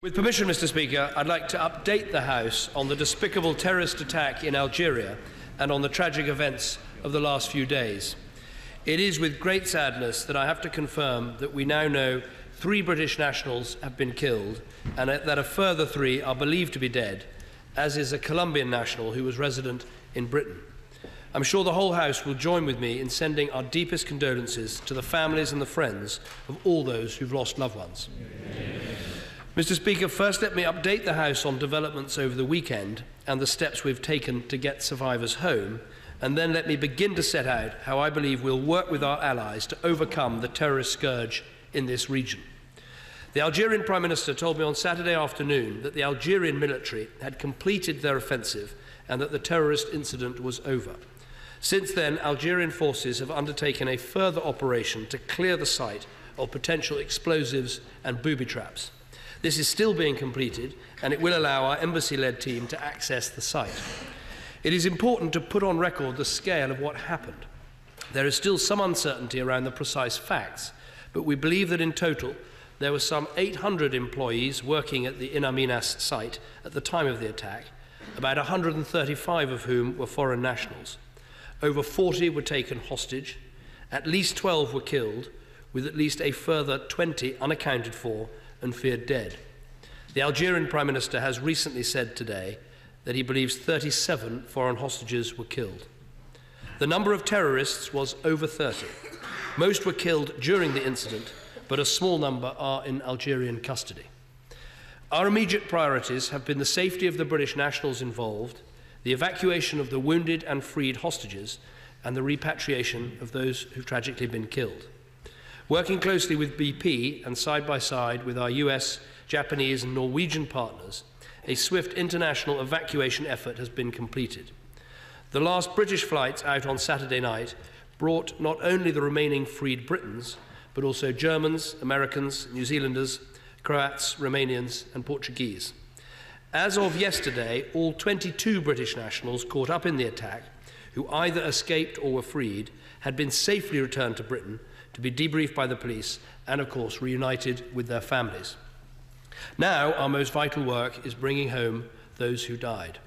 With permission, Mr. Speaker, I'd like to update the House on the despicable terrorist attack in Algeria and on the tragic events of the last few days. It is with great sadness that I have to confirm that we now know 3 British nationals have been killed and that a further 3 are believed to be dead, as is a Colombian national who was resident in Britain. I'm sure the whole House will join with me in sending our deepest condolences to the families and the friends of all those who've lost loved ones. Mr. Speaker, first let me update the House on developments over the weekend and the steps we've taken to get survivors home, and then let me begin to set out how I believe we'll work with our allies to overcome the terrorist scourge in this region. The Algerian Prime Minister told me on Saturday afternoon that the Algerian military had completed their offensive and that the terrorist incident was over. Since then, Algerian forces have undertaken a further operation to clear the site of potential explosives and booby traps. This is still being completed, and it will allow our embassy-led team to access the site. It is important to put on record the scale of what happened. There is still some uncertainty around the precise facts, but we believe that in total there were some 800 employees working at the In Amenas site at the time of the attack, about 135 of whom were foreign nationals. Over 40 were taken hostage, at least 12 were killed, with at least a further 20 unaccounted for and feared dead. The Algerian Prime Minister has recently said today that he believes 37 foreign hostages were killed. The number of terrorists was over 30. Most were killed during the incident, but a small number are in Algerian custody. Our immediate priorities have been the safety of the British nationals involved, the evacuation of the wounded and freed hostages, and the repatriation of those who've tragically been killed. Working closely with BP and side by side with our US, Japanese and Norwegian partners, a swift international evacuation effort has been completed. The last British flights out on Saturday night brought not only the remaining freed Britons, but also Germans, Americans, New Zealanders, Croats, Romanians and Portuguese. As of yesterday, all 22 British nationals caught up in the attack, who either escaped or were freed, had been safely returned to Britain to be debriefed by the police and, of course, reunited with their families. Now, our most vital work is bringing home those who died.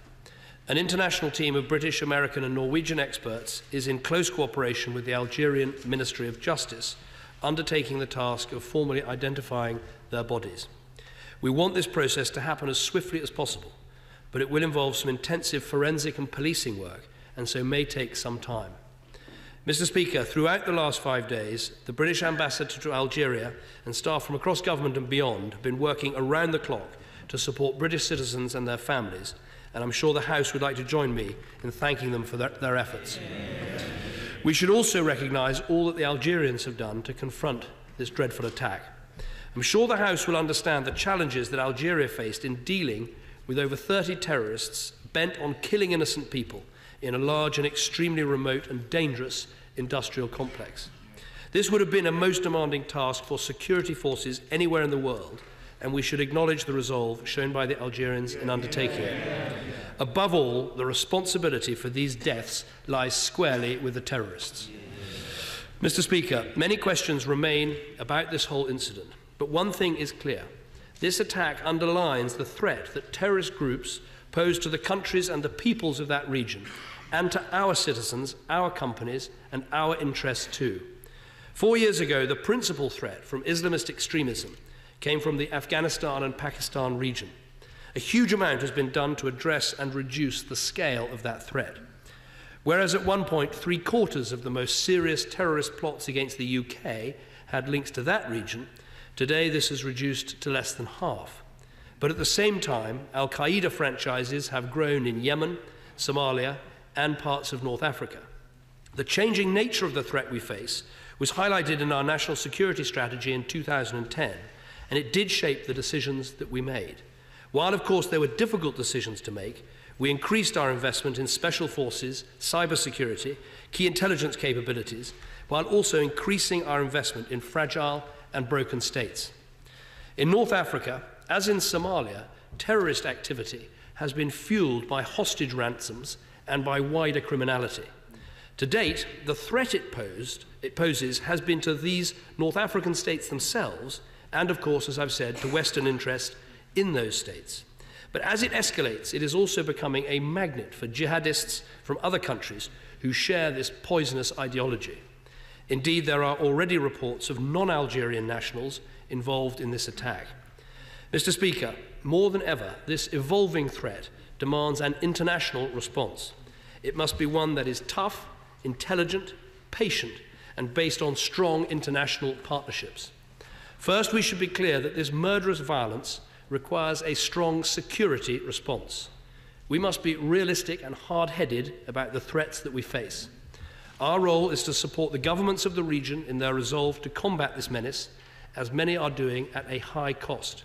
An international team of British, American and Norwegian experts is in close cooperation with the Algerian Ministry of Justice, undertaking the task of formally identifying their bodies. We want this process to happen as swiftly as possible, but it will involve some intensive forensic and policing work, and so may take some time. Mr. Speaker, throughout the last 5 days, the British ambassador to Algeria and staff from across government and beyond have been working around the clock to support British citizens and their families, and I'm sure the House would like to join me in thanking them for their efforts. We should also recognise all that the Algerians have done to confront this dreadful attack. I'm sure the House will understand the challenges that Algeria faced in dealing with over 30 terrorists bent on killing innocent people in a large and extremely remote and dangerous industrial complex. This would have been a most demanding task for security forces anywhere in the world, and we should acknowledge the resolve shown by the Algerians in undertaking it. Above all, the responsibility for these deaths lies squarely with the terrorists. Mr. Speaker, many questions remain about this whole incident, but one thing is clear. This attack underlines the threat that terrorist groups pose to the countries and the peoples of that region, and to our citizens, our companies, and our interests too. 4 years ago, the principal threat from Islamist extremism came from the Afghanistan and Pakistan region. A huge amount has been done to address and reduce the scale of that threat. Whereas at one point, 3/4 of the most serious terrorist plots against the UK had links to that region, today this is reduced to less than half. But at the same time, Al-Qaeda franchises have grown in Yemen, Somalia, and parts of North Africa. The changing nature of the threat we face was highlighted in our national security strategy in 2010, and it did shape the decisions that we made. While, of course, there were difficult decisions to make, we increased our investment in special forces, cybersecurity, key intelligence capabilities, while also increasing our investment in fragile and broken states. In North Africa, as in Somalia, terrorist activity has been fueled by hostage ransoms and by wider criminality. To date, the threat it poses has been to these North African states themselves, and of course, as I've said, to Western interests in those states. But as it escalates, it is also becoming a magnet for jihadists from other countries who share this poisonous ideology. Indeed, there are already reports of non-Algerian nationals involved in this attack. Mr. Speaker, more than ever, this evolving threat demands an international response. It must be one that is tough, intelligent, patient, and based on strong international partnerships. First, we should be clear that this murderous violence requires a strong security response. We must be realistic and hard-headed about the threats that we face. Our role is to support the governments of the region in their resolve to combat this menace, as many are doing at a high cost.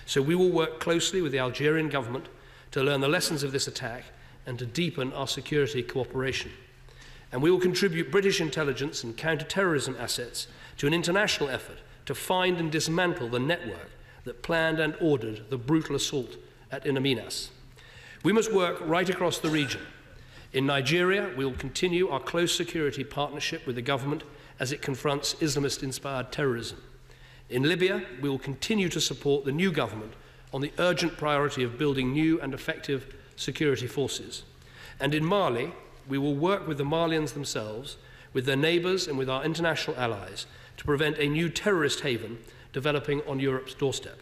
So we will work closely with the Algerian government to learn the lessons of this attack and to deepen our security cooperation. And we will contribute British intelligence and counter-terrorism assets to an international effort to find and dismantle the network that planned and ordered the brutal assault at In Amenas. We must work right across the region. In Nigeria, we will continue our close security partnership with the government as it confronts Islamist-inspired terrorism. In Libya, we will continue to support the new government on the urgent priority of building new and effective security forces. And in Mali, we will work with the Malians themselves, with their neighbours and with our international allies to prevent a new terrorist haven developing on Europe's doorstep.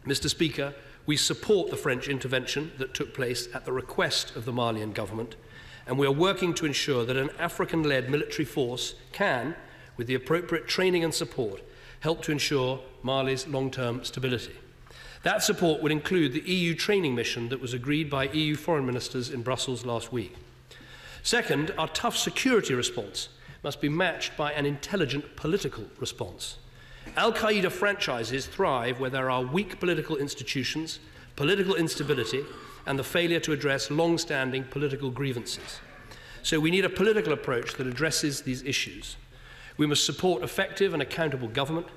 Mr. Speaker, we support the French intervention that took place at the request of the Malian government, and we are working to ensure that an African-led military force can, with the appropriate training and support, help to ensure Mali's long-term stability. That support would include the EU training mission that was agreed by EU foreign ministers in Brussels last week. Second, our tough security response must be matched by an intelligent political response. Al-Qaeda franchises thrive where there are weak political institutions, political instability, and the failure to address long-standing political grievances. So we need a political approach that addresses these issues. We must support effective and accountable government.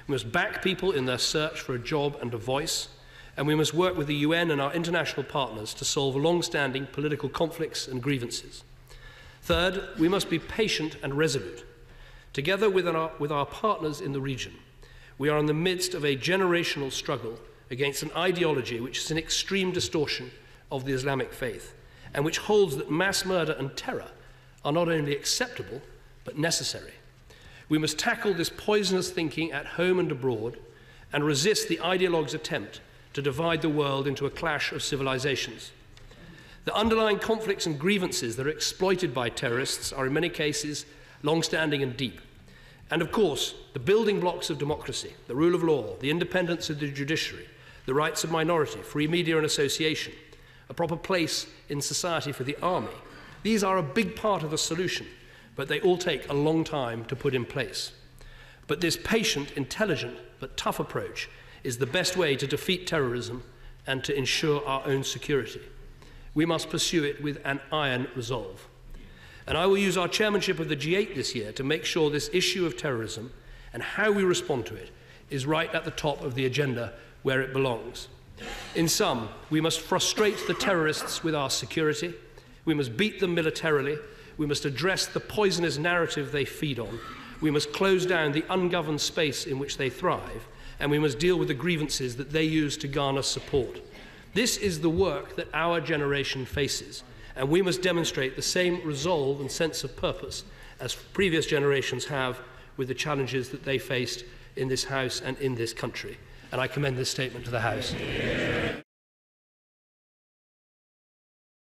We must back people in their search for a job and a voice. And we must work with the UN and our international partners to solve long-standing political conflicts and grievances. Third, we must be patient and resolute. Together with our partners in the region, we are in the midst of a generational struggle against an ideology which is an extreme distortion of the Islamic faith and which holds that mass murder and terror are not only acceptable but necessary. We must tackle this poisonous thinking at home and abroad and resist the ideologues' attempt to divide the world into a clash of civilizations. The underlying conflicts and grievances that are exploited by terrorists are in many cases long-standing and deep. And of course, the building blocks of democracy, the rule of law, the independence of the judiciary, the rights of minority, free media and association, a proper place in society for the army, these are a big part of the solution, but they all take a long time to put in place. But this patient, intelligent, but tough approach is the best way to defeat terrorism and to ensure our own security. We must pursue it with an iron resolve. And I will use our chairmanship of the G8 this year to make sure this issue of terrorism and how we respond to it is right at the top of the agenda where it belongs. In sum, we must frustrate the terrorists with our security, we must beat them militarily, we must address the poisonous narrative they feed on, we must close down the ungoverned space in which they thrive, and we must deal with the grievances that they use to garner support. This is the work that our generation faces, and we must demonstrate the same resolve and sense of purpose as previous generations have with the challenges that they faced in this House and in this country. And I commend this statement to the House.